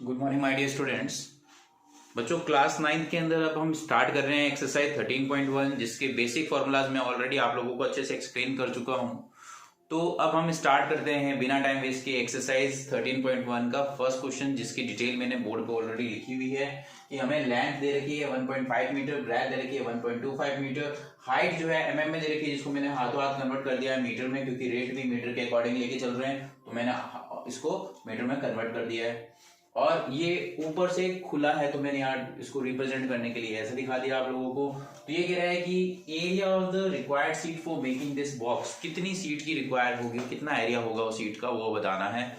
Good morning my dear students. बच्चों, class 9th के अंदर अब हम स्टार्ट कर रहे हैं एक्सरसाइज 13.1, जिसके बेसिक फॉर्मूलाज मैं ऑलरेडी आप लोगों को अच्छे से एक्सप्लेन कर चुका हूं। तो अब हम स्टार्ट करते हैं बिना टाइम वेस्ट के एक्सरसाइज 13.1 का फर्स्ट क्वेश्चन, जिसकी डिटेल मैंने बोर्ड पे ऑलरेडी लिखी हुई है कि हमें लेंथ दे रखी है 1.5 मीटर, ब्रेथ दे रखी है 1.25 मीटर, हाइट जो है mm में दे रखी है, जिसको मैंने हाथों हाथ कन्वर्ट कर दिया है मीटर में, क्योंकि रेट भी मीटर के अकॉर्डिंग लेके चल रहे हैं, तो मैंने इसको मीटर में कन्वर्ट कर दिया है। और ये ऊपर से खुला है, तो मैंने यहाँ इसको रिप्रेजेंट करने के लिए ऐसे दिखा दिया आप लोगों को। तो ये कह रहा है कि area of the required seat for making this box, कितनी सीट की रिक्वायर्ड होगी, कितना एरिया होगा उस सीट का, वो बताना है।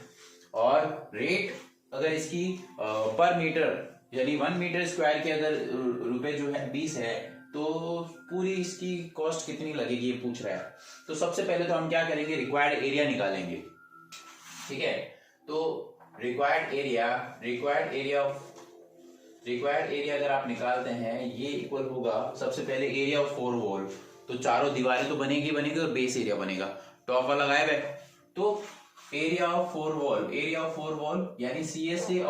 और रेट अगर इसकी पर मीटर यानी 1 मीटर स्क्वायर के अगर रुपए जो है 20 है, तो पूरी इसकी कॉस्ट कितनी लगेगी ये पूछ रहा है। तो सबसे पहले तो हम क्या करेंगे, रिक्वायर्ड एरिया निकालेंगे। ठीक है, तो रिक्वायर्ड एरिया अगर आप निकालते हैं, ये इक्वल होगा सबसे पहले एरिया ऑफ 4 वॉल। तो चारों दीवारें तो बनेगी और बेस एरिया बनेगा, टॉप वाला गायब है। तो एरिया ऑफ 4 वॉल यानी CSA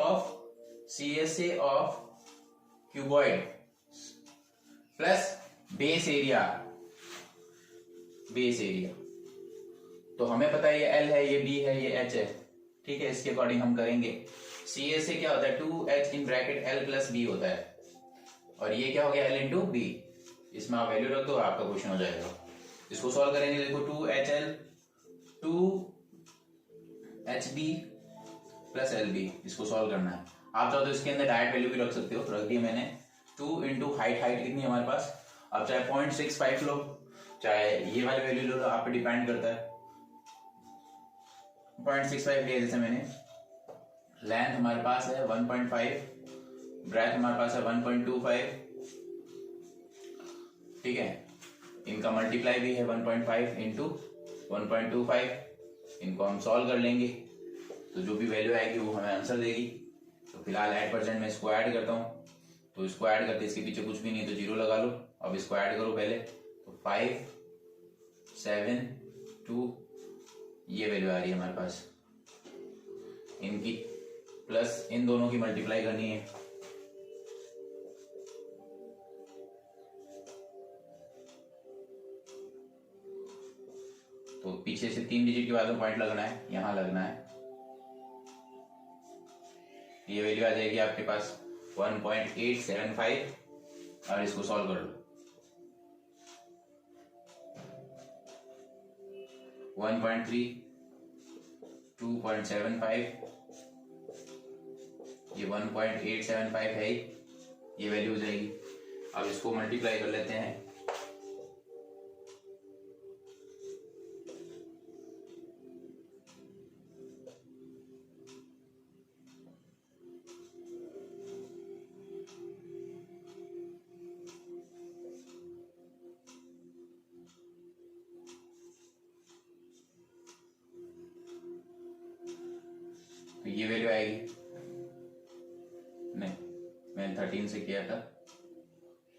of cuboid plus base area. तो हमें पता है ये L है, ये B है, ये H है। ठीक है, इसके अकॉर्डिंग हम करेंगे। CSA क्या होता है, 2H in bracket L plus B होता है, और ये क्या हो गया L इंटू B। इसमें आप वैल्यू रख दो, आपका क्वेश्चन हो जाएगा। इसको सॉल्व करेंगे, देखो 2HL 2HB प्लस LB, इसको सॉल्व करना है। आप चाहो तो इसके अंदर डायरेक्ट वैल्यू भी रख सकते हो, रख दी मैंने। 2 इंटू हाइट कितनी है हमारे पास, आप चाहे 0.65 लो, चाहे ये वाली वैल्यू लो, आप पे डिपेंड करता है। 0.65 लिया जैसे मैंने। लेंथ हमारे पास है 1.5, ब्रेथ हमारे पास है 1.25। ठीक है, इनका मल्टीप्लाई भी है 1.5 इंटू 1.25। इनको हम सॉल्व कर लेंगे, तो जो भी वैल्यू आएगी वो हमें आंसर देगी। तो फिलहाल @% में इसको ऐड करता हूँ, तो इसको ऐड करते इसके पीछे कुछ भी नहीं, तो 0 लगा लो। अब इसको ऐड करो पहले, तो 5 7 2, ये वैल्यू आ रही है हमारे पास। इनकी प्लस इन दोनों की मल्टीप्लाई करनी है, तो पीछे से 3 डिजिट के बाद में पॉइंट लगना है, यहां लगना है। ये वैल्यू आ जाएगी आपके पास 1.875, और इसको सॉल्व कर लो। 1.3 2.75, ये 1.875 है, ये वैल्यू हो जाएगी। अब इसको मल्टीप्लाई कर लेते हैं। तो ये वैल्यू आएगी, नहीं मैंने 13 से किया था,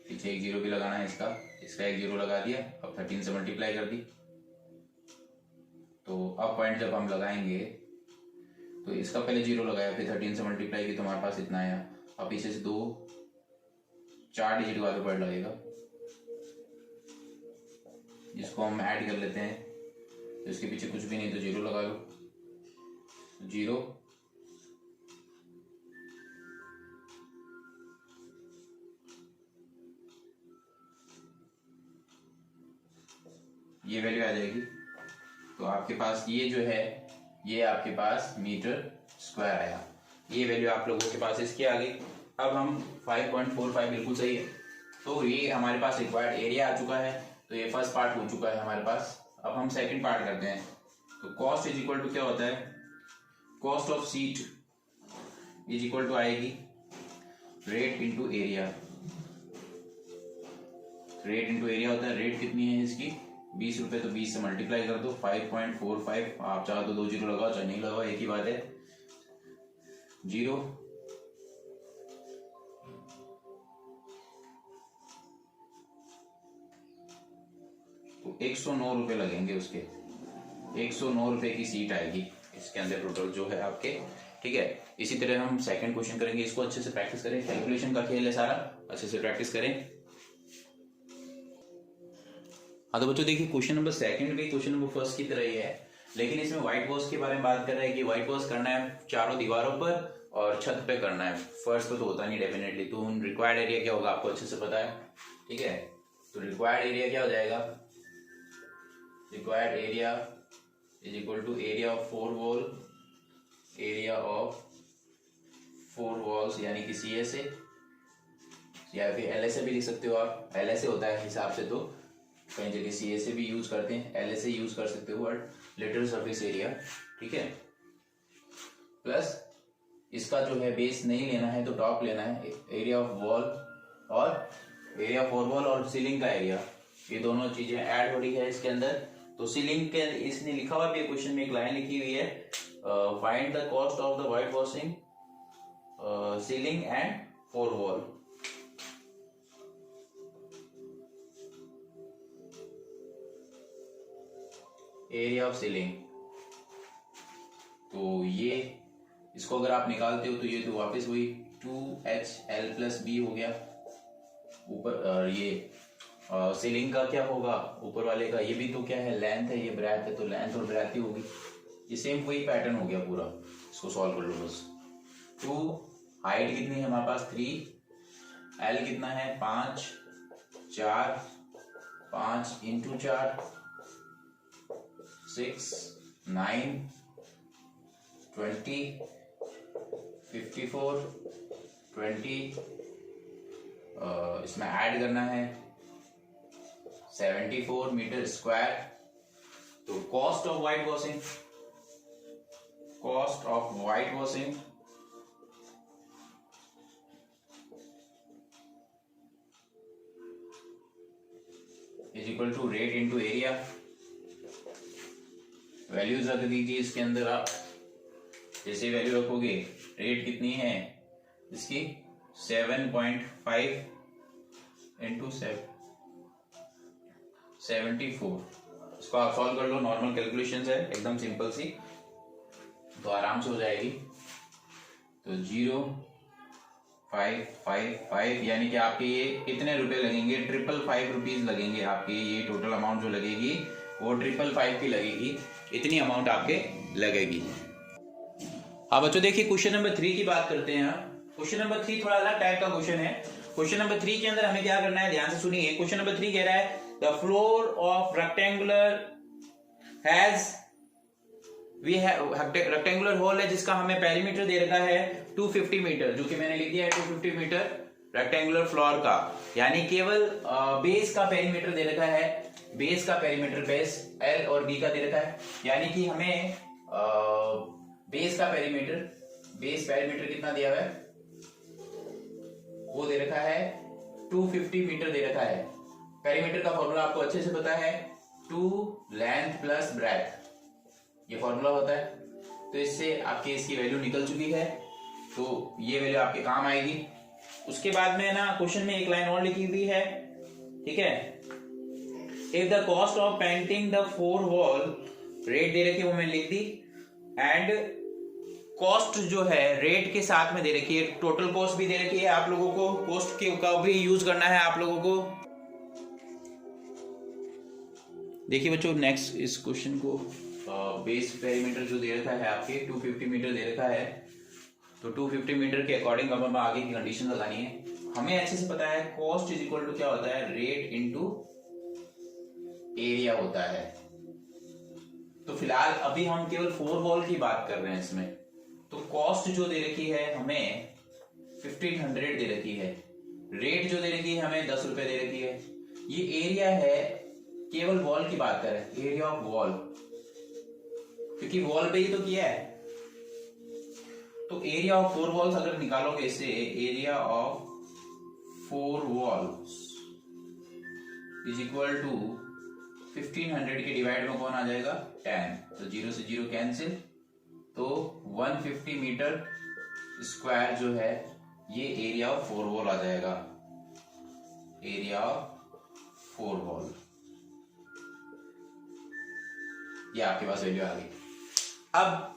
पीछे एक 0 भी लगाना है, इसका एक 0 लगा दिया। अब 13 से मल्टीप्लाई कर दी, तो अब पॉइंट जब हम लगाएंगे, तो इसका पहले 0 लगाया, फिर 13 से मल्टीप्लाई की, तो हमारे पास इतना आया। अब पीछे से 4 डिजिट के बाद पॉइंट लगेगा, जिसको हम ऐड कर लेते हैं। तो इसके पीछे कुछ भी नहीं, तो 0 लगा लो, 0 ये वैल्यू आ जाएगी। तो आपके पास ये जो है, ये आपके पास मीटर स्क्वायर आया। ये वैल्यू आप लोगों के पास इसकी आ गई। अब हम 5.45 बिल्कुल सही है। तो ये हमारे पास रिक्वायर्ड एरिया आ चुका है, तो ये फर्स्ट पार्ट हो चुका है हमारे पास। अब हम सेकंड पार्ट करते हैं। तो कॉस्ट इज इक्वल टू क्या होता है, cost of seat is equal to आएगी rate into area. Rate into area होता है, रेट कितनी है इसकी 20 रुपए, तो 20 से मल्टीप्लाई कर दो। 5.45, आप चाहो तो 2 0 लगाओ, चाहे नहीं लगाओ, एक ही बात है। 0 तो 109 रुपए लगेंगे उसके। 109 रुपए की सीट आएगी इसके अंदर टोटल जो है आपके ठीक है। इसी तरह हम सेकंड क्वेश्चन करेंगे, इसको अच्छे से प्रैक्टिस करें, कैलकुलेशन का खेल है सारा, अच्छे से प्रैक्टिस करें। हाँ तो बच्चों देखिए क्वेश्चन नंबर सेकंड भी क्वेश्चन नंबर फर्स्ट की तरह ही है, लेकिन इसमें व्हाइट वॉश के बारे में बात कर रहा है कि व्हाइट वॉश करना है चारों दीवारों पर और छत पे करना है, फर्स्ट पे तो होता नहीं डेफिनेटली। तो रिक्वायर्ड एरिया क्या होगा आपको अच्छे से पता है, ठीक है। तो रिक्वायर्ड एरिया क्या हो जाएगा, required area is equal to area of 4 wall, area of 4 walls यानी कि सी एस ए, या फिर एल एस ए भी लिख सकते हो आप, एल एस ए होता है हिसाब से, तो कई जगह सी एस ए भी यूज करते हैं, एल एस ए यूज कर सकते हो वर्ड, लिटिल सरफेस एरिया, ठीक है। प्लस इसका जो है बेस नहीं लेना है तो टॉप लेना है, एरिया ऑफ वॉल और एरिया ऑफ वॉल और सीलिंग का एरिया, ये दोनों चीजें ऐड हो रही है इसके अंदर। तो सीलिंग के इसने लिखा हुआ भी क्वेश्चन में एक लाइन लिखी हुई है, find the cost of the white washing ceiling and 4 wall. Area of ceiling, तो ये इसको अगर आप निकालते हो तो ये तो वापस वही 2HL प्लस बी हो गया ऊपर, ये सीलिंग का क्या होगा ऊपर वाले का, ये भी तो क्या है लेंथ है, ये ब्रेथ है, तो लेंथ और ब्रेथ ही होगी, ये सेम वही पैटर्न हो गया पूरा। इसको सॉल्व कर लो बस। तो हाइट कितनी है हमारे पास 3, L कितना है 5, 4, 5 इंटू 4 6, 9, 20, 54, 20, इसमें ऐड करना है 74 मीटर स्क्वायर। तो cost of white washing, cost of white washing is equal to rate into area. Values रख दीजिए इसके अंदर आप, जैसे वैल्यू रखोगे, रेट कितनी है इसकी 7.5 इंटू 74, इसको आप सॉल्व कर लो, नॉर्मल कैलकुलेशन है एकदम सिंपल सी, तो आराम से हो जाएगी। तो 0.555 यानी कि आपके ये कितने रुपए लगेंगे, 555 रुपीज लगेंगे आपके, ये टोटल अमाउंट जो लगेगी वो 555 की लगेगी, इतनी अमाउंट आपके लगेगी। हाँ बच्चों देखिए क्वेश्चन नंबर 3 की बात करते हैं। क्वेश्चन नंबर 3 थोड़ा अलग टाइप का क्वेश्चन है। क्वेश्चन नंबर 3 के अंदर हमें क्या करना है, ध्यान से सुनिए। क्वेश्चन नंबर 3 कह रहा है the floor of rectangular has, we have rectangular hall है जिसका हमें पेरीमीटर दे रखा है 250 मीटर, जो कि मैंने लिख दिया है 250 मीटर रेक्टेंगुलर फ्लोर का, यानी केवल बेस का पेरीमीटर दे रखा है, बेस का पेरीमीटर, बेस L और B का दे रखा है, यानी कि हमें बेस का पेरीमीटर, बेस पेरीमीटर कितना दिया हुआ है वो दे रखा है 250 मीटर दे रखा है। पेरीमीटर का फॉर्मूला आपको अच्छे से पता है, 2 लेंथ प्लस ब्रेथ, ये फॉर्मूला होता है। तो इससे आपके इसकी वैल्यू निकल चुकी है, तो ये वैल्यू आपके काम आएगी। उसके बाद में ना क्वेश्चन में एक लाइन और लिखी हुई है, ठीक है, if the cost of painting the 4 wall, rate दे रखी है वो मैंने लिख दी, एंड कॉस्ट जो है रेट के साथ में दे रखी है, टोटल कॉस्ट भी दे रखी है आप लोगों को, कॉस्ट के का भी यूज करना है आप लोगों को। देखिए बच्चों नेक्स्ट इस क्वेश्चन को, बेस पेरीमीटर जो दे रखा है आपके 250 मीटर दे रखा है, तो 250 मीटर के अकॉर्डिंग अब आगे की कंडीशन लगानी है। हमें अच्छे से पता है कॉस्ट इज इक्वल टू क्या होता है, रेट इनटू एरिया होता है। तो फिलहाल अभी हम केवल 4 वॉल की बात कर रहे हैं इसमें, तो कॉस्ट जो दे रखी है हमें 1500 दे रखी है, रेट जो दे रखी है हमें 10 रुपए दे रखी है। ये एरिया है, केवल वॉल की बात कर रहे हैं, एरिया ऑफ वॉल, क्योंकि वॉल पे ही तो किया है। तो एरिया ऑफ 4 वॉल्स अगर निकालोगे इससे, area of 4 walls is equal to 1500 के डिवाइड में कौन आ जाएगा 10, तो 0 से 0 कैंसिल, तो 150 मीटर स्क्वायर जो है ये एरिया ऑफ 4 वॉल आ जाएगा, एरिया ऑफ 4 वॉल, ये आपके पास वैल्यू आ गई। अब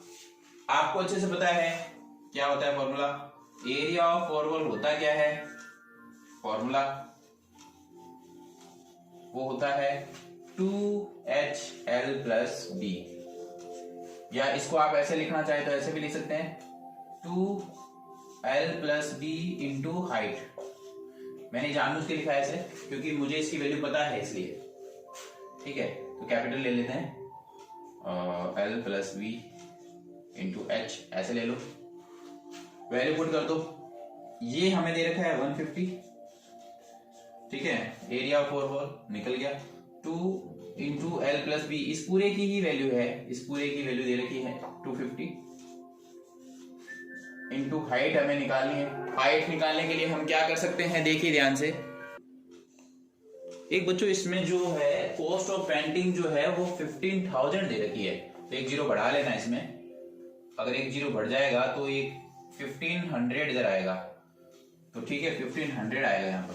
आपको अच्छे से पता है क्या होता है फॉर्मूला, एरिया ऑफ फॉरवर्ड होता क्या है, फॉर्मूला वो होता है 2HL प्लस बी, या इसको आप ऐसे लिखना चाहे तो ऐसे भी लिख सकते हैं 2L plus B into height. मैंने जानबूझ के लिखा है ऐसे क्योंकि मुझे इसकी वैल्यू पता है इसलिए, ठीक है। तो कैपिटल ले लेते हैं L plus B into H, ऐसे ले लो, वैल्यू पुट कर दो। ये हमें दे रखा है 150, ठीक है। एरिया ऑफ फोर वॉल निकल गया 2 इंटू एल प्लस बी, इस पूरे की ही वैल्यू है, इस पूरे की वैल्यू दे रखी है 250 इंटू हाइट हमें निकालनी है। हाइट निकालने के लिए हम क्या कर सकते हैं, देखिए ध्यान से। एक बच्चों इसमें जो है कॉस्ट ऑफ पेंटिंग जो है वो 15,000 दे रखी है, तो एक जीरो बढ़ा लेना इसमें। अगर एक जीरो बढ़ जाएगा तो एक 1500 इधर आएगा, तो ठीक है 1500 आएगा यहाँ पर।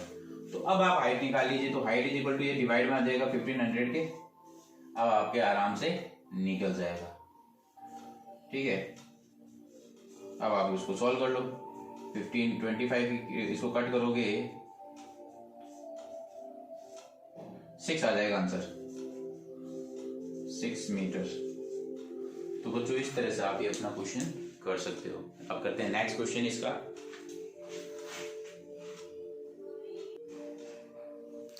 तो अब आप हाइट निकाल लीजिए, तो हाइट इज इक्वल टू ये डिवाइड में आ जाएगा 1500 के, अब आपके आराम से निकल जाएगा, ठीक है। अब आप इसको सॉल्व कर लो, 1525 इसको कट करोगे 6 आ जाएगा आंसर, 6 मीटर। तो बच्चों इस तरह से आप ये अपना क्वेश्चन कर सकते हो। अब करते हैं नेक्स्ट क्वेश्चन इसका।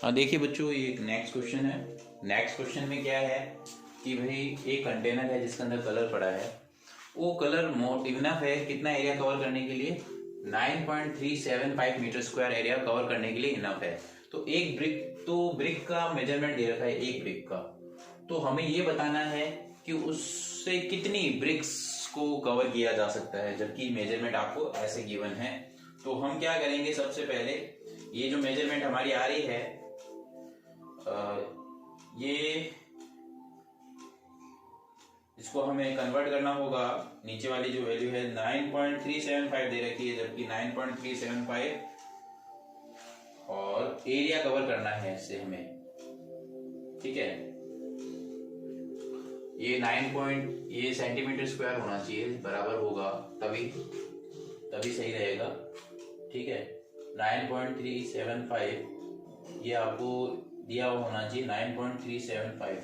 हाँ देखिए बच्चों, ये एक नेक्स्ट क्वेश्चन है। नेक्स्ट क्वेश्चन में क्या है कि भाई एक कंटेनर है जिसके अंदर कलर पड़ा है, वो कलर इनफ है कितना एरिया कवर करने के लिए, 9.375 मीटर स्क्वायर एरिया कवर करने के लिए इनफ है। तो एक ब्रिक, तो ब्रिक का मेजरमेंट दे रखा है एक ब्रिक का, तो हमें ये बताना है कि उससे कितनी ब्रिक्स को कवर किया जा सकता है, जबकि मेजरमेंट आपको ऐसे गिवन है। तो हम क्या करेंगे, सबसे पहले ये जो मेजरमेंट हमारी आ रही है ये इसको हमें कन्वर्ट करना होगा। नीचे वाली जो वैल्यू है 9.375 दे रखी है, जबकि 9.375 और एरिया कवर करना है इससे हमें, ठीक है। ये सेंटीमीटर स्क्वायर होना चाहिए, बराबर होगा तभी सही रहेगा, ठीक है। 9.375 ये आपको दिया होना चाहिए 9.375,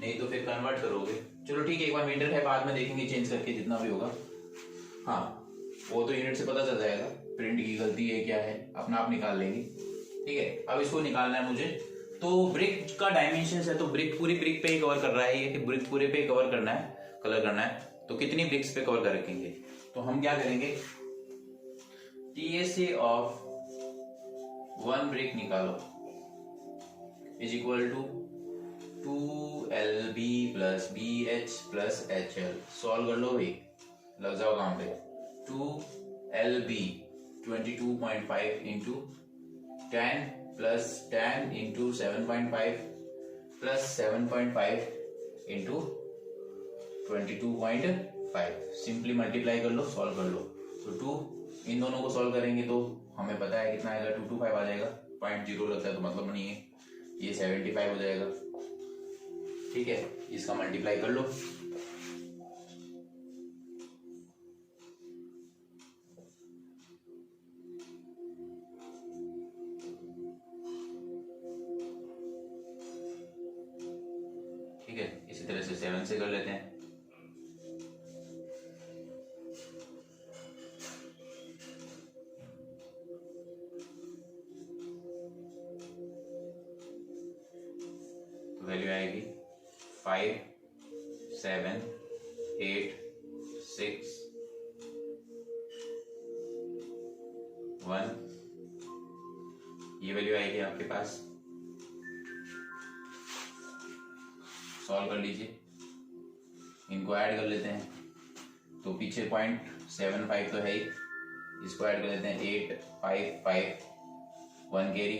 नहीं तो फिर कन्वर्ट करोगे। चलो ठीक है, एक बार मीटर है, बाद में देखेंगे चेंज करके जितना भी होगा। हाँ वो तो यूनिट से पता चल जाएगा, प्रिंट की गलती है क्या है अपना आप निकाल लेंगे, ठीक है। अब इसको निकालना है मुझे। तो ब्रिक का डायमेंशन है, तो ब्रिक पूरी ब्रिक पे ही कवर कर रहा है ये, कि ब्रिक पूरे पे कवर करना है, कलर करना है, तो कितनी ब्रिक्स पे कवर कर रखेंगे। तो हम क्या करेंगे, TSA ऑफ 1 ब्रिक निकालो is equal to 2LB plus BH plus HL। Solve कर लो भाई, लग जाओ काम पे। 2LB 22.5 into 10 plus 10 into 7.5 plus 7.5 into 22.5, simply multiply कर लो, सॉल्व कर लो। तो 2 इन दोनों को सॉल्व करेंगे तो हमें पता है कितना आएगा, 225 आ जाएगा। 0.0 लगता है तो मतलब नहीं है, ये 75 हो जाएगा, ठीक है। इसका मल्टीप्लाई कर लो, ठीक है। इसी तरह से 7 से कर लेते हैं। तो वैल्यू आएगी 5 7 8 6 1, ये वैल्यू आएगी आपके पास। सॉल्व कर लीजिए, इनको ऐड कर लेते हैं। तो पीछे 0.75 तो है ही, इसको ऐड कर लेते हैं 8 5 5 1 कैरी,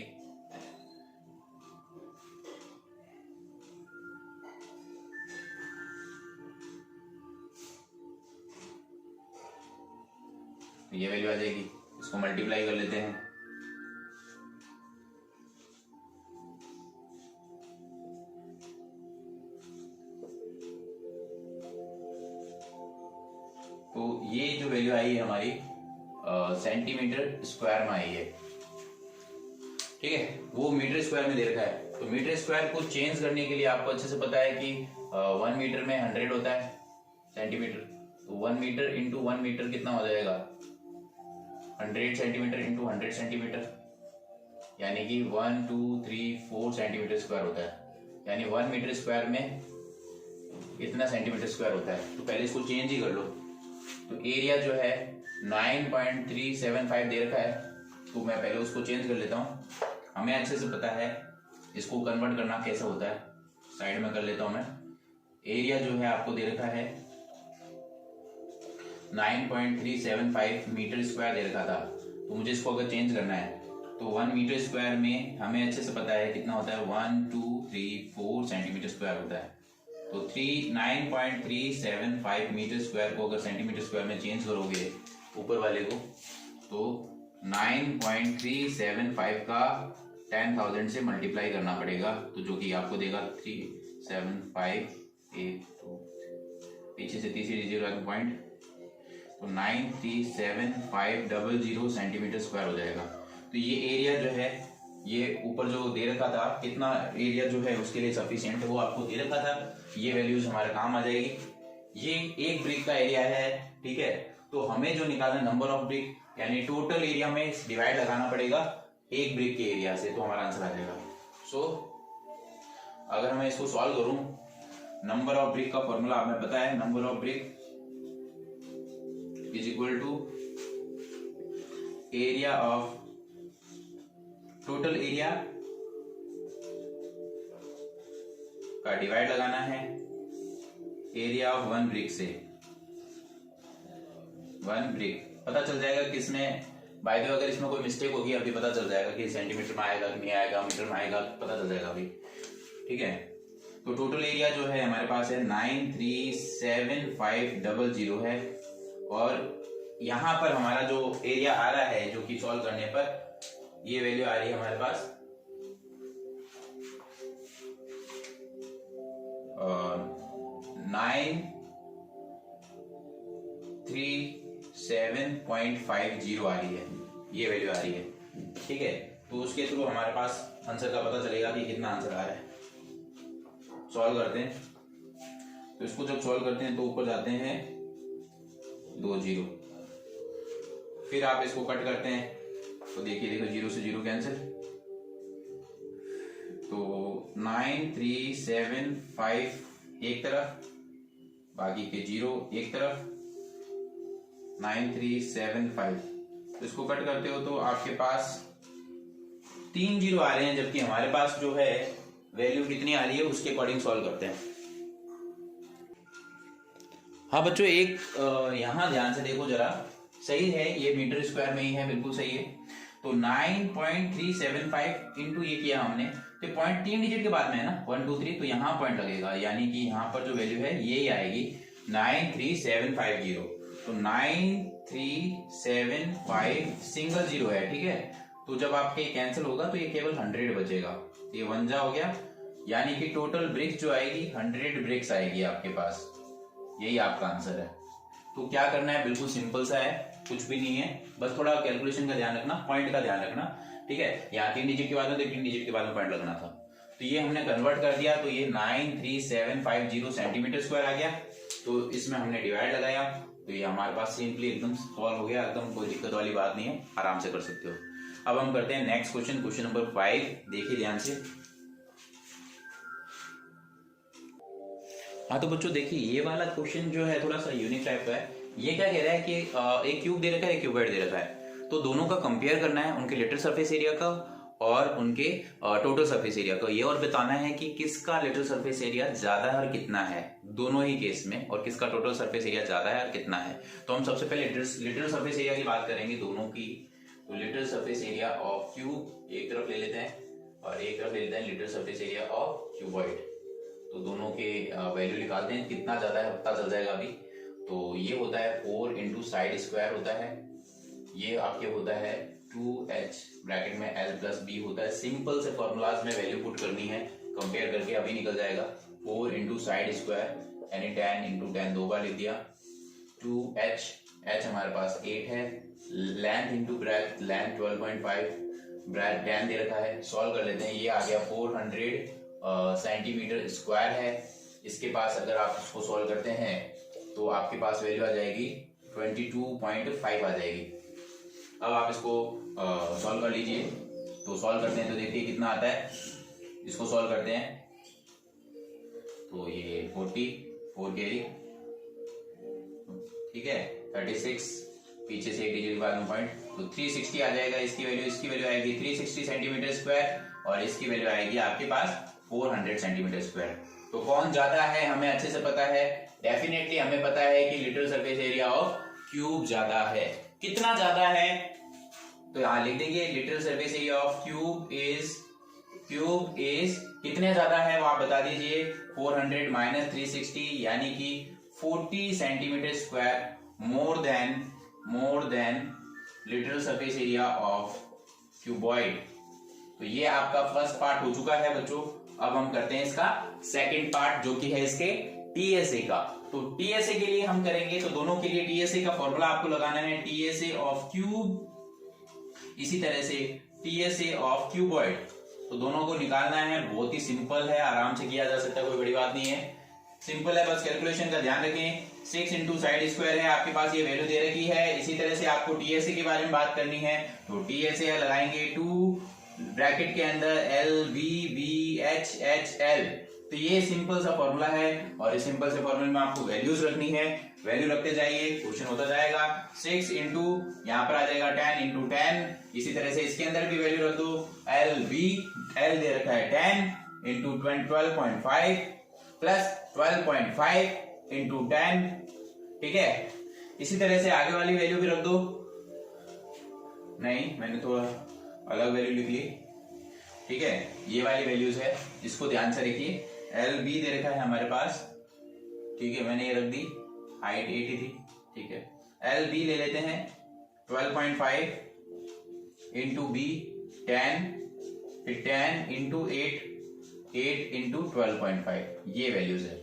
तो ये वैल्यू आ जाएगी। इसको मल्टीप्लाई कर लेते हैं, ये जो वैल्यू आई है हमारी सेंटीमीटर स्क्वायर में आई है, ठीक है, वो मीटर स्क्वायर में दे रखा है। तो मीटर स्क्वायर को चेंज करने के लिए आपको अच्छे से पता है कि 1 मीटर में 100 होता है सेंटीमीटर, तो 1 मीटर इंटू 1 मीटर कितना हो जाएगा, 100 सेंटीमीटर इंटू 100 सेंटीमीटर, यानी कि 1 2 3 4 सेंटीमीटर स्क्वायर होता है। यानी 1 मीटर स्क्वायर में इतना सेंटीमीटर स्क्वायर होता है। तो पहले इसको चेंज ही कर लो। तो एरिया जो है 9.375 दे रखा है, तो मैं पहले उसको चेंज कर लेता हूँ। हमें अच्छे से पता है इसको कन्वर्ट करना कैसे होता है, साइड में कर लेता हूं मैं। एरिया जो है आपको दे रखा है 9.375 मीटर स्क्वायर दे रखा था, तो मुझे इसको अगर चेंज करना है तो 1 मीटर स्क्वायर में हमें अच्छे से पता है कितना होता है, 1 2 3 4 सेंटीमीटर स्क्वायर होता है। तो 9.375 मीटर स्क्वायर को अगर सेंटीमीटर स्क्वायर में चेंज करोगे ऊपर वाले को, तो 9.375 का 10,000 से मल्टीप्लाई करना पड़ेगा, तो जो कि आपको देगा 37582, पीछे से तीसरी जीरो का पॉइंट, तो 937,500 सेंटीमीटर स्क्वायर हो जाएगा। तो ये एरिया जो है, ये ऊपर जो दे रखा था कितना एरिया जो है उसके लिए सफिशिएंट है, वो आपको दे रखा था। ये वैल्यूज हमारे काम आ जाएगी। ये एक ब्रिक का एरिया है, ठीक है। तो हमें जो निकालना नंबर ऑफ ब्रिक, यानी टोटल एरिया में डिवाइड लगाना पड़ेगा एक ब्रिक के एरिया से, तो हमारा आंसर आ जाएगा। सो अगर मैं इसको सॉल्व करूं, नंबर ऑफ ब्रिक का फॉर्मूला हमें पता है, number of brick is equal to area of total area का डिवाइड लगाना है एरिया ऑफ 1 ब्रिक से। 1 ब्रिक पता चल जाएगा कि इसमें, बाय द वे अगर इसमें कोई मिस्टेक होगी अभी पता चल जाएगा कि सेंटीमीटर में आएगा कि नहीं आएगा, मीटर में आएगा, पता चल जाएगा अभी, ठीक है। तो टोटल एरिया जो है हमारे पास है 937,500 है, और यहां पर हमारा जो एरिया आ रहा है, जो कि सॉल्व करने पर ये वैल्यू आ रही है हमारे पास 937.50 आ रही है, ये वैल्यू आ रही है, ठीक है। तो उसके थ्रू हमारे पास आंसर का पता चलेगा कि कितना आंसर आ रहा है। सॉल्व करते हैं, तो इसको जब सॉल्व करते हैं तो ऊपर जाते हैं 2 जीरो, फिर आप इसको कट करते हैं तो देखिए, देखो 0 से 0 कैंसिल, तो 937,500 एक तरफ, बाकी के 0 एक तरफ, 937,500, तो इसको कट करते हो तो आपके पास 3 जीरो आ रहे हैं, जबकि हमारे पास जो है वैल्यू कितनी आ रही है उसके अकॉर्डिंग सॉल्व करते हैं। हाँ बच्चों, एक यहां ध्यान से देखो जरा, सही है, ये मीटर स्क्वायर में ही है, बिल्कुल सही है। तो 9.375 इंटू ये किया हमने, तो पॉइंट 3 डिजिट के बाद में है ना, 1 2 3, तो यहाँ पॉइंट लगेगा, यानी कि यहाँ पर जो वैल्यू है ये ही आएगी 93750। तो 9375 सिंगल जीरो है, ठीक है। तो जब आपके कैंसिल होगा तो ये केवल 100 बचेगा, ये 1 जा हो गया, यानी कि टोटल ब्रिक्स जो आएगी 100 ब्रिक्स आएगी आपके पास, यही आपका आंसर है। तो क्या करना है, बिल्कुल सिंपल सा है, कुछ भी नहीं है, बस थोड़ा कैलकुलेशन का ध्यान रखना, पॉइंट का ध्यान रखना, ठीक है। यहाँ 3 डिजिट के बाद में, तो 3 डिजिट के बाद में पॉइंट लगना था, तो ये हमने कन्वर्ट कर दिया, तो ये 93750 सेंटीमीटर स्क्वायर आ गया। तो इसमें हमने डिवाइड लगाया, तो ये हमारे पास सिंपली एकदम सॉल्व हो गया, एकदम कोई दिक्कत वाली बात नहीं है, आराम से कर सकते हो। अब हम करते हैं नेक्स्ट क्वेश्चन, क्वेश्चन नंबर 5, देखिए ध्यान से। हाँ तो बच्चों देखिए, ये वाला क्वेश्चन जो है थोड़ा सा यूनिक टाइप का है। ये क्या कह रहा है कि एक क्यूब दे रखा है, एक क्यूबॉइड दे रखा है, तो दोनों का कंपेयर करना है, उनके लेटरल सरफेस एरिया का और उनके टोटल सरफेस एरिया का, ये और बताना है कि किसका लेटरल सरफेस एरिया ज्यादा है और कितना है दोनों ही केस में, और किसका टोटल सरफेस एरिया ज्यादा है और कितना है। तो हम सबसे पहले लेटरल सरफेस एरिया की बात करेंगे दोनों की। तो lateral surface area of cube एक तरफ ले लेते हैं, और एक तरफ ले लेते हैं lateral surface area of cuboid. तो दोनों के वैल्यू निकालते हैं, कितना ज्यादा है पता चल जाएगा अभी। तो ये होता है 4 इंटू साइड स्क्वायर होता है, ये आपके होता है 2h ब्रैकेट में l प्लस b होता है। सिंपल से फॉर्मूलाज में वैल्यू पुट करनी है, कंपेयर करके अभी निकल जाएगा। 4 इंटू साइड स्क्वायर यानी 10 इंटू 10 दो बार लिख दिया, 2h एच हमारे पास 8 है, length into breadth, length 12.5, breadth 10 दे रखा है। सॉल्व कर लेते हैं, ये आ गया 400 सेंटीमीटर स्क्वायर है। इसके पास अगर आप इसको सॉल्व करते हैं तो आपके पास वैल्यू आ जाएगी 22.5 आ जाएगी। अब आप इसको सॉल्व कर लीजिए। तो सॉल्व करते हैं तो देखिए कितना आता है। इसको सॉल्व करते हैं तो ये 44 कैरी, ठीक है, 36, पीछे से एक डिजिट बाद में पॉइंट, तो 360 आ जाएगा इसकी वैल्यू। इसकी वैल्यू आएगी 360 सेंटीमीटर स्क्वायर और इसकी वैल्यू आएगी आपके पास 400 सेंटीमीटर स्क्वायर। तो कौन ज्यादा है हमें अच्छे से पता है, डेफिनेटली हमें पता है कि little surface area of cube ज्यादा है। कितना ज्यादा है तो यहां लिख देंगे little surface area of cube is कितने ज्यादा है वो आप बता दीजिए। 400 माइनस 360 यानी कि 40 centimetre square more than little surface area of cuboid. तो ये आपका फर्स्ट पार्ट हो चुका है बच्चों। अब हम करते हैं इसका सेकंड पार्ट जो कि है इसके टीएसए का। तो टीएसए के लिए हम करेंगे तो दोनों के लिए टीएसए का फॉर्मूला आपको लगाना है, टीएसए ऑफ क्यूब इसी तरह से टीएसए ऑफ क्यूबॉइड। तो दोनों को निकालना है, बहुत ही सिंपल है, आराम से किया जा सकता है, कोई बड़ी बात नहीं है, सिंपल है। बस कैलकुलेशन का ध्यान रखें। 6 इंटू साइड स्क्वायर है आपके पास, ये वैल्यू दे रखी है। इसी तरह से आपको टीएसए के बारे में बात करनी है तो टीएसए लगाएंगे 2 ब्रैकेट के अंदर L B B H H L. तो ये सिंपल सा फॉर्मूला है और इस सिंपल से फॉर्मूले में आपको वैल्यूज रखनी है, वैल्यू रखते जाइए, क्वेश्चन होता जाएगा। 6 इंटू यहाँ पर आ जाएगा 10 इंटू 10, इसी तरह से इसके अंदर भी वैल्यू रख दो। एल बी एल दे रखा है 10 इंटू 12.5 प्लस 12.5 इंटू 10, ठीक है। इसी तरह से आगे वाली वैल्यू भी रख दो। नहीं, मैंने थोड़ा अलग वैल्यू लिख ली, ठीक है। ये वाली वैल्यूज है, इसको ध्यान से रखिए। एल बी दे रखा है हमारे पास, ठीक है, मैंने ये रख दी, हाइट 80 थी, ठीक है। एल बी ले लेते हैं 12.5 इंटू बी 10, फिर 10 इंटू 8 इंटू 12.5, ये वैल्यूज है।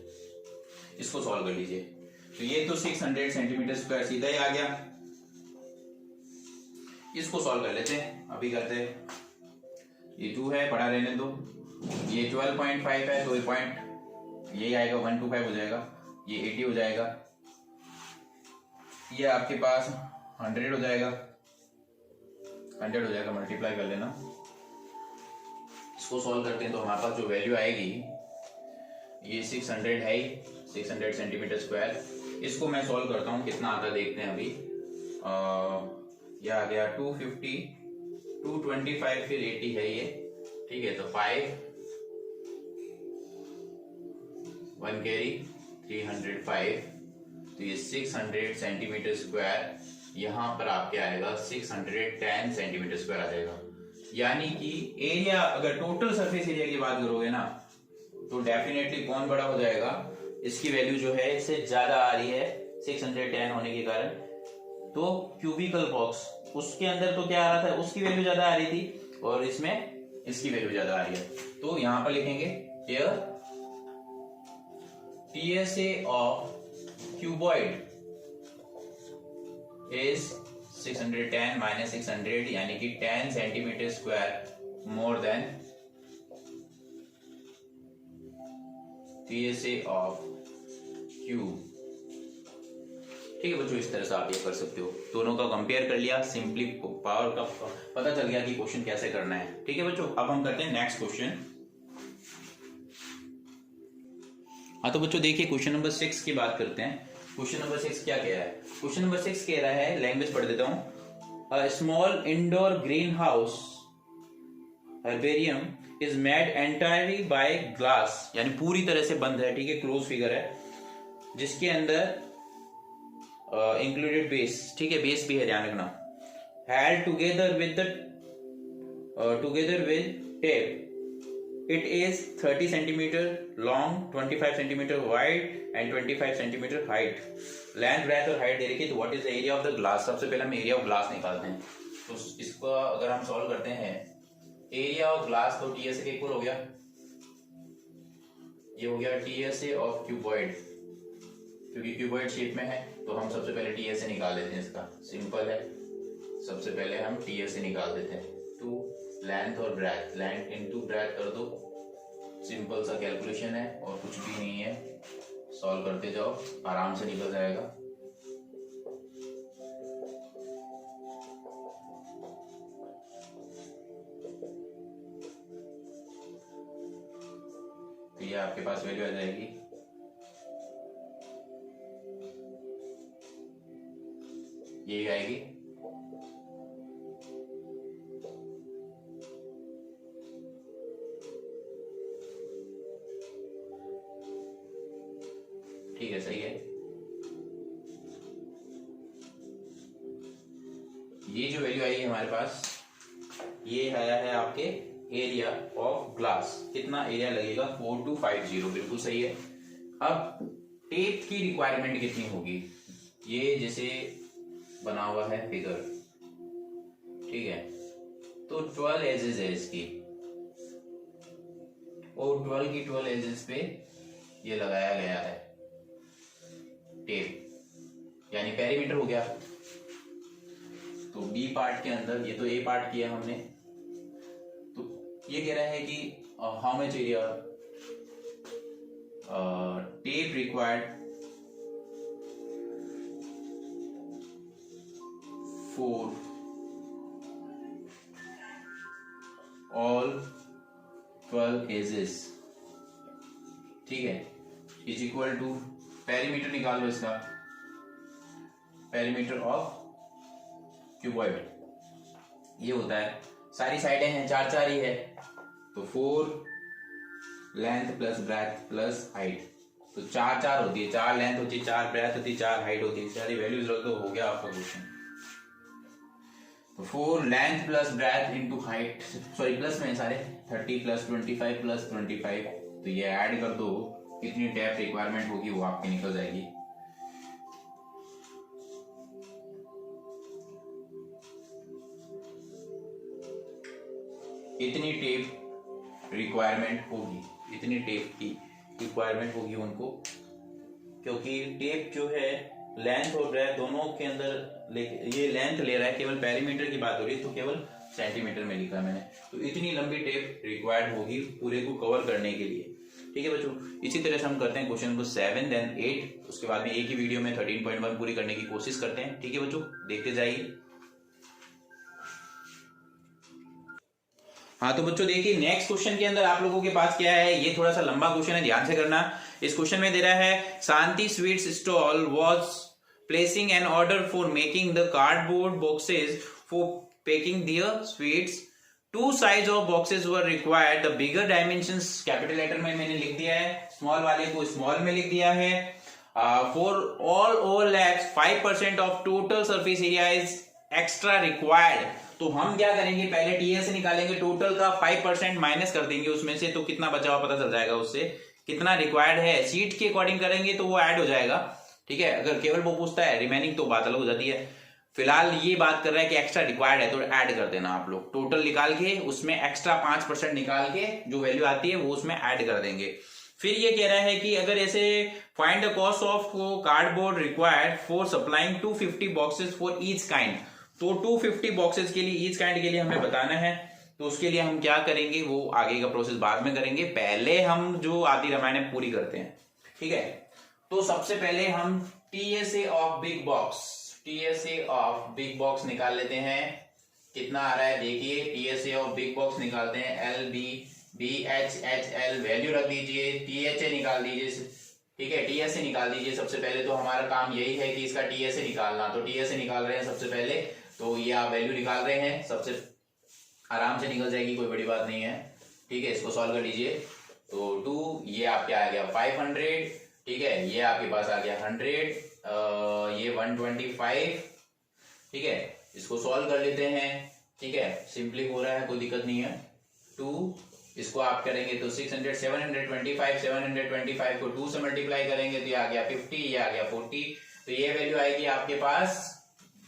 इसको सॉल्व कर लीजिए तो ये तो 600 सेंटीमीटर स्क्वायर सीधा ही आ गया। इसको सॉल्व कर लेते हैं, अभी करते हैं। ये 2 है, पढ़ा रहने दो। ये 12.5 है तो ये पॉइंट यही आएगा, 125 हो जाएगा, ये 80 हो जाएगा, ये आपके पास 100 हो जाएगा, 100 हो जाएगा, मल्टीप्लाई कर लेना। इसको सॉल्व करते हैं तो हमारे पास जो वैल्यू आएगी ये 600 है ही, 600 सेंटीमीटर स्क्वायर। इसको मैं सॉल्व करता हूँ कितना आता देखते हैं अभी। यह आ गया 250, 225 फिर 80 है ये, ठीक है। तो 5 1 कैरी 305, तो ये 600 सेंटीमीटर स्क्वायर यहाँ पर आपके आएगा 610 सेंटीमीटर स्क्वायर आ जाएगा। यानी कि एरिया, अगर टोटल सरफेस एरिया की बात करोगे ना तो डेफिनेटली कौन बड़ा हो जाएगा, इसकी वैल्यू जो है इससे ज्यादा आ रही है 610 होने के कारण। तो क्यूबिकल बॉक्स उसके अंदर तो क्या आ रहा था, उसकी वैल्यू ज्यादा आ रही थी और इसमें इसकी वैल्यू ज्यादा आ रही है। तो यहां पर लिखेंगे TSA of cuboid is 610 minus 600 यानी कि 10 centimetre square more than TSA of cube. ठीक है बच्चों, इस तरह से आप ये कर सकते हो, दोनों का कंपेयर कर लिया, सिंपली पावर का पता चल गया कि क्वेश्चन कैसे करना है। ठीक है बच्चों, अब हम करते हैं नेक्स्ट क्वेश्चन। हाँ तो बच्चों देखिए क्वेश्चन नंबर 6 की बात करते हैं। क्वेश्चन नंबर 6 क्या कह रहा है? क्वेश्चन नंबर 6 कह रहा है, लैंग्वेज पढ़ देता हूं। Small indoor greenhouse herbarium is made entirely by glass, यानी पूरी तरह से बंद है, ठीक है, क्लोज फिगर है, जिसके अंदर इंक्लूडेड बेस, ठीक है, बेस भी है, ध्यान रखना, held together with tape. It is 30 centimeter long, 25 centimeter wide and 25 centimeter height. Length, breadth और height दे रखी है। तो what is the area of the glass? सबसे पहले हम area of glass निकालते हैं। तो इसको अगर हम सॉल्व करते हैं, area of glass तो TSA के इक्वल हो गया, ये हो गया TSA of cuboid, क्योंकि क्यूबॉइड शेप में है तो हम सबसे पहले टी एस से निकाल देते हैं, इसका सिंपल है, सबसे पहले हम टी एस से निकाल देते हैं। टू लेंथ और ब्रेथ, लेंथ इनटू ब्रेथ कर दो, सिंपल सा कैलकुलेशन है और कुछ भी नहीं है, सॉल्व करते जाओ, आराम से निकल जाएगा। तो ये आपके पास वैल्यू आ जाएगी, ये आएगी, ठीक है, सही है। ये जो वैल्यू आई है हमारे पास, ये आया है आपके एरिया ऑफ ग्लास, कितना एरिया लगेगा 4250, बिल्कुल सही है। अब टेप की रिक्वायरमेंट कितनी होगी, ये जैसे बना हुआ है फिगर, ठीक है, तो 12 एजेस है इसकी, और 12 की 12 एजेस पे ये लगाया गया है टेप, यानी पेरीमीटर हो गया। तो बी पार्ट के अंदर, ये तो ए पार्ट किया हमने, तो ये कह रहा है कि how much area tape required for all 12 edges, ठीक है, इज इक्वल टू, पेरीमीटर निकाल लो इसका, पेरीमीटर ऑफ क्यूबॉइड, ये होता है, सारी साइडें हैं, 4 ही है, तो 4 length plus breadth plus height, तो 4 होती है, 4 लेंथ होती है, 4 ब्रेथ होती है, 4 हाइट होती है, सारी वैल्यूज रख दो, हो गया आपका क्वेश्चन। तो 4 length plus breadth into height, sorry plus में सारे 30 प्लस 25 प्लस 25, तो ये ऐड कर दो, कितनी डेप्थ रिक्वायरमेंट होगी वो आपकी निकल जाएगी। इतनी टेप रिक्वायरमेंट होगी, इतनी टेप की रिक्वायरमेंट होगी उनको, क्योंकि टेप जो है लेंथ और ब्रेथ दोनों के अंदर ये लेंथ ले रहा है, केवल पेरीमीटर की बात हो रही है तो केवल सेंटीमीटर में लिखा है मैंने, तो इतनी लंबी टेप रिक्वायर्ड होगी पूरे को कवर करने के लिए, ठीक है बच्चों। इसी तरह से हम करते हैं क्वेश्चन को 7 देन 8, उसके बाद में एक ही वीडियो में 13.1 पूरी करने की कोशिश करते हैं, ठीक है बच्चों, देखते जाइए। हाँ तो बच्चों देखिए, नेक्स्ट क्वेश्चन के अंदर आप लोगों के पास क्या है, ये थोड़ा सा लंबा क्वेश्चन है, ध्यान से करना। इस क्वेश्चन में दे रहा है, Shanti sweets stall was placing an order for making the cardboard boxes for packing their sweets, 2 size of boxes were required, the bigger dimensions capital letter में मैंने लिख दिया है, स्मॉल वाले को स्मॉल में लिख दिया है, for all overlaps 5% of total surface area is extra required. तो हम क्या करेंगे, पहले टीएस से निकालेंगे, टोटल का 5% माइनस कर देंगे उसमें से, तो कितना बचा हुआ पता चल जाएगा, उससे कितना रिक्वायर्ड है सीट के अकॉर्डिंग करेंगे तो वो ऐड हो जाएगा, ठीक है। अगर केवल वो पूछता है रिमेनिंग तो बात अलग हो जाती है, फिलहाल ये बात कर रहा है कि एक्स्ट्रा रिक्वायर्ड है तो ऐड कर देना आप लोग, टोटल निकाल के उसमें एक्स्ट्रा 5% निकाल के जो वैल्यू आती है वो उसमें ऐड कर देंगे। फिर ये कह रहा है कि अगर ऐसे find the cost of cardboard required for supplying 250 boxes for each kind, तो 250 बॉक्सेस के लिए ईच काइंड के लिए हमें बताना है, तो उसके लिए हम क्या करेंगे वो आगे का प्रोसेस बाद में करेंगे, पहले हम जो आदि रामायण पूरी करते हैं, ठीक है। तो सबसे पहले हम TSA of big box, TSA of big box निकाल लेते हैं, कितना आ रहा है देखिए, टीएसए ऑफ बिग बॉक्स निकालते हैं, L B B H H L value रख दीजिए, टीएचए निकाल दीजिए, ठीक है, टीएसए निकाल दीजिए। सबसे पहले तो हमारा काम यही है कि इसका टीएसए निकालना, तो टीएसए निकाल रहे हैं सबसे पहले, तो ये आप वैल्यू निकाल रहे हैं, सबसे आराम से निकल जाएगी, कोई बड़ी बात नहीं है, ठीक है। इसको सॉल्व कर लीजिए, तो 2 ये आपके आ गया 500, ठीक है, ये आपके पास आ गया 100, ये 125, ठीक है, इसको सॉल्व कर लेते हैं, ठीक है, सिंपली हो रहा है, कोई दिक्कत नहीं है। 2 इसको आप करेंगे तो 600, 725 को 2 से मल्टीप्लाई करेंगे तो ये आ गया 50, ये आ गया 40, तो ये वैल्यू आएगी आपके पास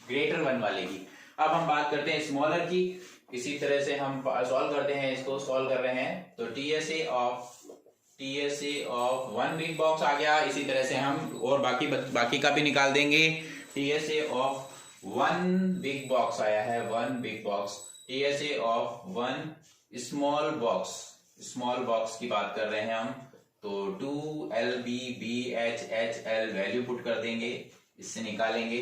ग्रेटर 1 वाले की। अब हम बात करते हैं स्मॉलर की, इसी तरह से हम सॉल्व करते हैं, इसको सॉल्व कर रहे हैं, तो TSA of TSA of 1 big box आ गया। इसी तरह से हम और बाकी का भी निकाल देंगे। TSA ऑफ 1 बिग बॉक्स आया है, 1 big box. TSA of 1 small box की बात कर रहे हैं हम, तो 2LBBHHL वैल्यू पुट कर देंगे, इससे निकालेंगे।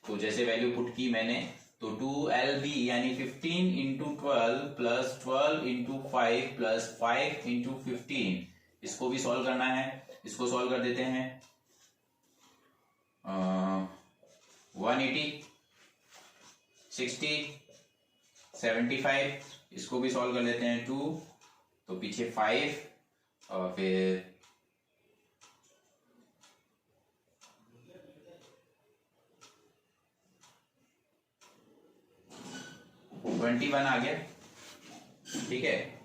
तो जैसे वैल्यू पुट की मैंने, तो 2LB यानी 15 into 12 plus 12 into 5 plus 5 into 15, इसको भी सॉल्व करना है। इसको सॉल्व कर देते हैं। 180, 60, 75, इसको भी सॉल्व कर लेते हैं। 2 तो पीछे 5 और फिर 21 आ गया। ठीक है,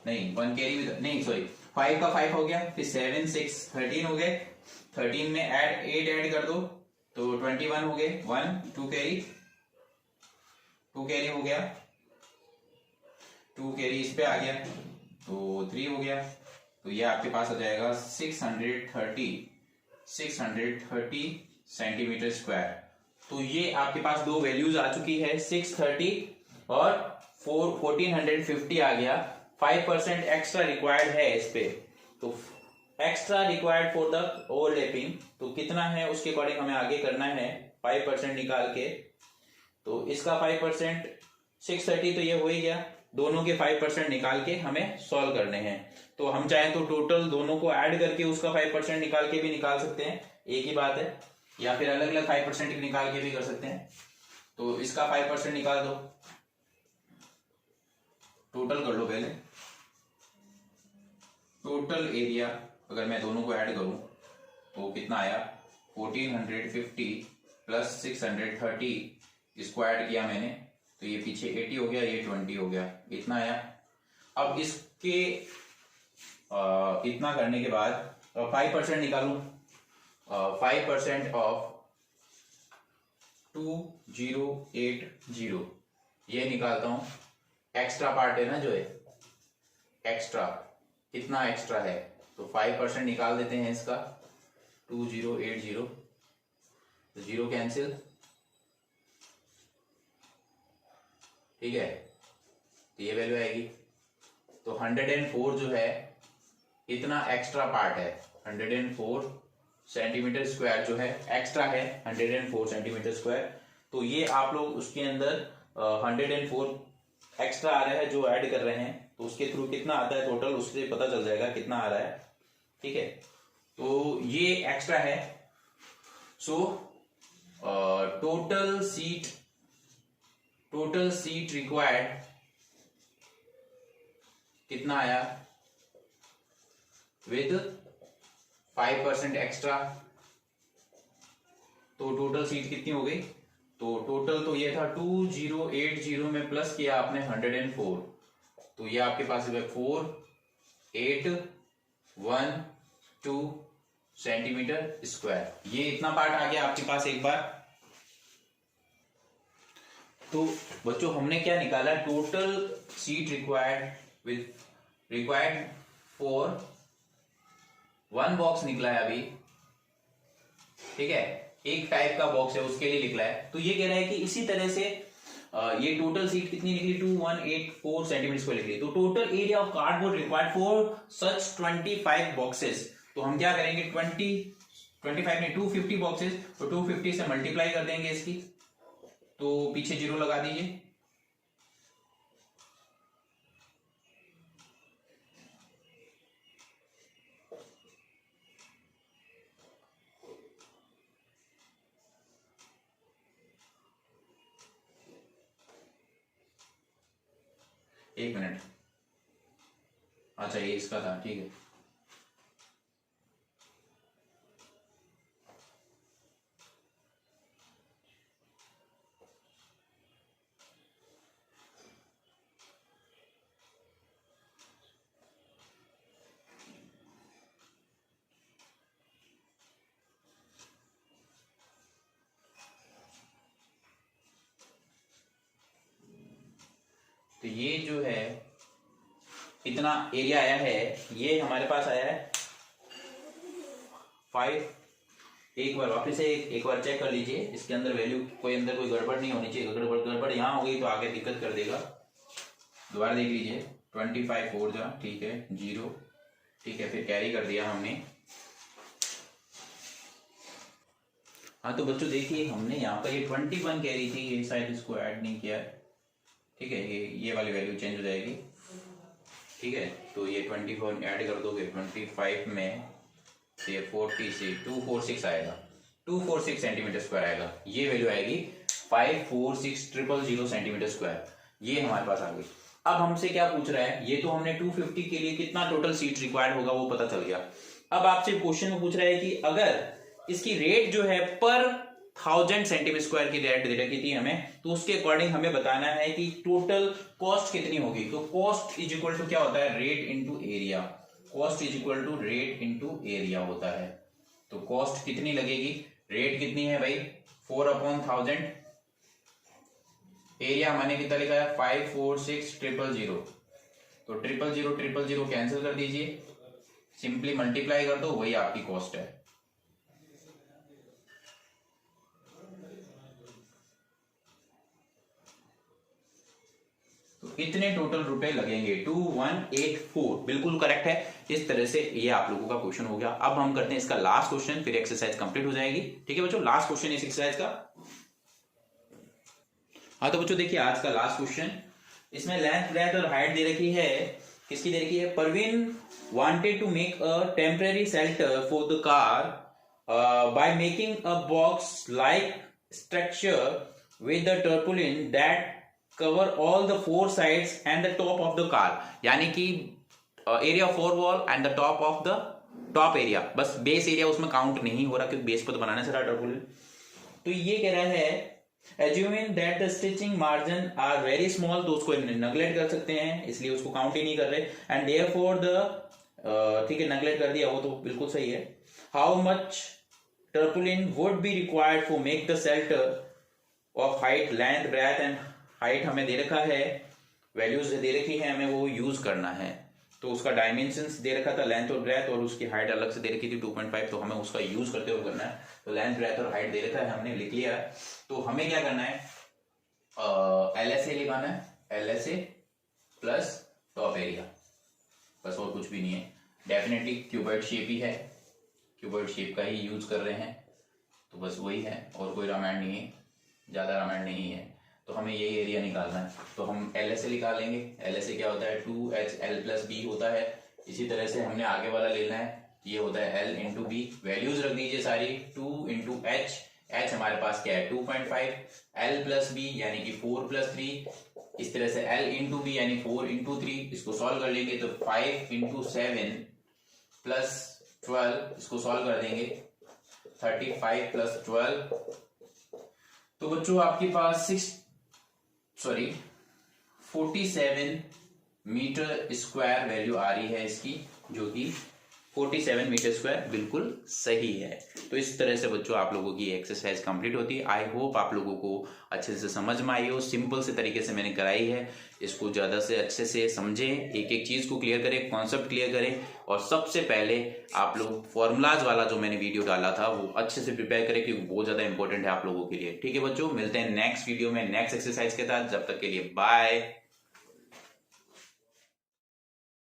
नहीं 1 कैरी भी नहीं, सॉरी 5 का 5 हो गया, फिर 7 6 13 हो गए। 13 में 8 ऐड कर दो तो 21 हो गए। 1 2 कैरी, 2 कैरी हो गया, 2 कैरी इस पे आ गया तो 3 हो गया। तो ये आपके पास आ जाएगा 630 सेंटीमीटर स्क्वायर। तो ये आपके पास दो वैल्यूज आ चुकी है, 630 और 1450 आ गया। 5% एक्स्ट्रा रिक्वायर्ड है इस पे, तो extra required for the overlapping, तो कितना है उसके अकॉर्डिंग हमें आगे करना है 5% निकाल के। तो इसका 5% 630 तो ये हो ही गया, दोनों के 5% निकाल के हमें सॉल्व करने हैं। तो हम चाहें तो टोटल दोनों को ऐड करके उसका 5% निकाल के भी निकाल सकते हैं, एक ही बात है, या फिर अलग अलग 5% निकाल के भी कर सकते हैं। तो इसका 5% निकाल दो, टोटल कर लो पहले। टोटल एरिया अगर मैं दोनों को ऐड करूं तो कितना आया, 1450 प्लस 630 स्क्वायर किया मैंने, तो ये पीछे 80 हो गया, ये 20 हो गया, इतना आया। अब इसके इतना करने के बाद 5% निकालूं। 5% ऑफ 2080 ये निकालता हूं। एक्स्ट्रा पार्ट है ना जो है एक्स्ट्रा, कितना एक्स्ट्रा है, तो 5% निकाल देते हैं इसका। 2080 तो 0 कैंसिल, ठीक है, तो ये वैल्यू आएगी। तो 104 जो है इतना एक्स्ट्रा पार्ट है, 104 सेंटीमीटर स्क्वायर जो है एक्स्ट्रा है, 104 सेंटीमीटर स्क्वायर। तो ये आप लोग उसके अंदर 104 एक्स्ट्रा आ रहा है जो ऐड कर रहे हैं, तो उसके थ्रू कितना आता है टोटल, उससे पता चल जाएगा कितना आ रहा है। ठीक है, तो ये एक्स्ट्रा है। सो टोटल सीट रिक्वायर्ड कितना आया विद 5% एक्स्ट्रा, तो टोटल सीट कितनी हो गई, तो टोटल तो ये था 2080 में प्लस किया आपने 104, तो ये आपके पास है 4812 सेंटीमीटर स्क्वायर। ये इतना पार्ट आ गया आपके पास एक बार। तो बच्चों हमने क्या निकाला, total seat required for 1 box निकला है अभी। ठीक है, एक टाइप का बॉक्स है उसके लिए निकला है। तो ये कह रहा है कि इसी तरह से ये टोटल सीट कितनी निकली, 2184 सेंटीमीटर स्क्वायर निकली। तो total area of cardboard required for such 25 boxes, तो हम क्या करेंगे 25 में 250 बॉक्सेस, तो 250 से मल्टीप्लाई कर देंगे इसकी, तो पीछे 0 लगा दीजिए। एक मिनट, अच्छा ये इसका था, ठीक है। तो ये जो है इतना एरिया आया है, ये हमारे पास आया है 5। एक बार वापस से एक बार चेक कर लीजिए, इसके अंदर वैल्यू अंदर कोई गड़बड़ नहीं होनी चाहिए। गड़बड़ यहाँ हो गई तो आगे दिक्कत कर देगा। दोबारा देख लीजिए, 25 4 जा, ठीक है, 0, ठीक है, फिर कैरी कर दिया हमने। हाँ तो बच्चों देखिए, हमने यहाँ पर ये 21 कैरी थी, ये शायद इसको ऐड नहीं किया है, ठीक है, ये वाली वैल्यू चेंज हो जाएगी, ठीक है। तो ये 24 ऐड कर दोगे 25 में, तो ये 40 से 246 आएगा, 246 सेंटीमीटर स्क्वायर आएगा। ये वैल्यू आएगी 546000 सेंटीमीटर स्क्वायर, ये हमारे पास आ गई। अब हमसे क्या पूछ रहा है, ये तो हमने 250 के लिए कितना टोटल सीट रिक्वायर्ड होगा वो पता चल गया। अब आपसे क्वेश्चन में पूछ रहा है कि अगर इसकी रेट जो है पर 1000 सेंटीमीटर स्क्वायर की रेट दे रखी थी हमें, तो उसके अकॉर्डिंग हमें बताना है कि टोटल कॉस्ट कितनी होगी। तो कॉस्ट इज इक्वल टू क्या होता है, rate into area. Cost is equal to rate into area होता है। तो कॉस्ट कितनी लगेगी, रेट कितनी है भाई 4/1000, एरिया मैंने कितना लिखा है 546000। तो 000 कैंसिल कर दीजिए, सिंपली मल्टीप्लाई कर दो, वही आपकी कॉस्ट है। तो इतने टोटल रुपए लगेंगे 2184, बिल्कुल करेक्ट है। इस तरह से ये आप लोगों का क्वेश्चन हो गया। अब हम करते हैं इसका लास्ट क्वेश्चन, फिर एक्सरसाइज कंप्लीट हो जाएगी, ठीक है बच्चों। लास्ट क्वेश्चन इस एक्सरसाइज का। हाँ तो बच्चों देखिए, आज का लास्ट क्वेश्चन, इसमें लेंथ ब्रेथ और हाइट दे रखी है। किसकी दे रखी है, Parveen wanted to make a temporary shelter for the car by making a box like structure with the tarpaulin that cover all the 4 sides and the top of the car. यानी कि area of 4 wall and the top of the top area, बस base area उसमें count नहीं हो रहा क्योंकि base पर तो बनाने से रहा टर्पुलिन। तो ये कह रहा है assuming that the stitching margin are very small, तो उसको नेगलेक्ट कर सकते हैं, इसलिए उसको काउंट ही नहीं कर रहे। एंड therefore the ठीक है, नेगलेक्ट कर दिया, वो तो बिल्कुल सही है। how much tarpaulin would be required for make the shelter of height, length, breadth and height हमें दे रखा है, वैल्यूज दे रखी है, हमें वो यूज करना है। तो उसका डायमेंशंस दे रखा था लेंथ और ब्रेथ, और उसकी हाइट अलग से दे रखी थी 2.5, तो हमें उसका यूज करते हुए करना है। तो लेंथ ब्रेथ और हाइट दे रखा है, हमने लिख लिया है। तो हमें क्या करना है, LSA लिखाना है, LSA प्लस टॉप एरिया, बस और कुछ भी नहीं है। डेफिनेटली क्यूबॉइड शेप ही है, क्यूबॉइड शेप का ही यूज कर रहे हैं, तो बस वही है, और कोई रामायण नहीं है, ज्यादा रामायण नहीं है। तो हमें यही एरिया निकालना है, तो हम LSA निकालेंगे। LSA क्या होता है, 2HL प्लस B होता है। इसी तरह से हमने आगे वाला लेना है, ये होता है L इंटू बी। वैल्यूज रख दीजिए सारी, 2 इंटू H, H हमारे पास क्या है 2.5, L प्लस B यानी कि 4 प्लस 3, इस तरह से L इंटू बी यानी 4 इंटू 3। इसको सॉल्व कर लेंगे तो 5 इंटू 7 प्लस 12, इसको सॉल्व कर देंगे 35 प्लस 12। तो बच्चों आपके पास 47 मीटर स्क्वायर वैल्यू आ रही है इसकी, जो कि 47 मीटर स्क्वायर बिल्कुल सही है। तो इस तरह से बच्चों आप लोगों की एक्सरसाइज कंप्लीट होती है। आई होप आप लोगों को अच्छे से समझ में आई हो। सिंपल से तरीके से मैंने कराई है, इसको ज़्यादा से अच्छे से समझें, एक एक चीज़ को क्लियर करें, कॉन्सेप्ट क्लियर करें, और सबसे पहले आप लोग फॉर्मूलाज वाला जो मैंने वीडियो डाला था वो अच्छे से प्रिपेयर करें, क्योंकि बहुत ज़्यादा इंपॉर्टेंट है आप लोगों के लिए। ठीक है बच्चों, मिलते हैं नेक्स्ट वीडियो में नेक्स्ट एक्सरसाइज के साथ। जब तक के लिए बाय।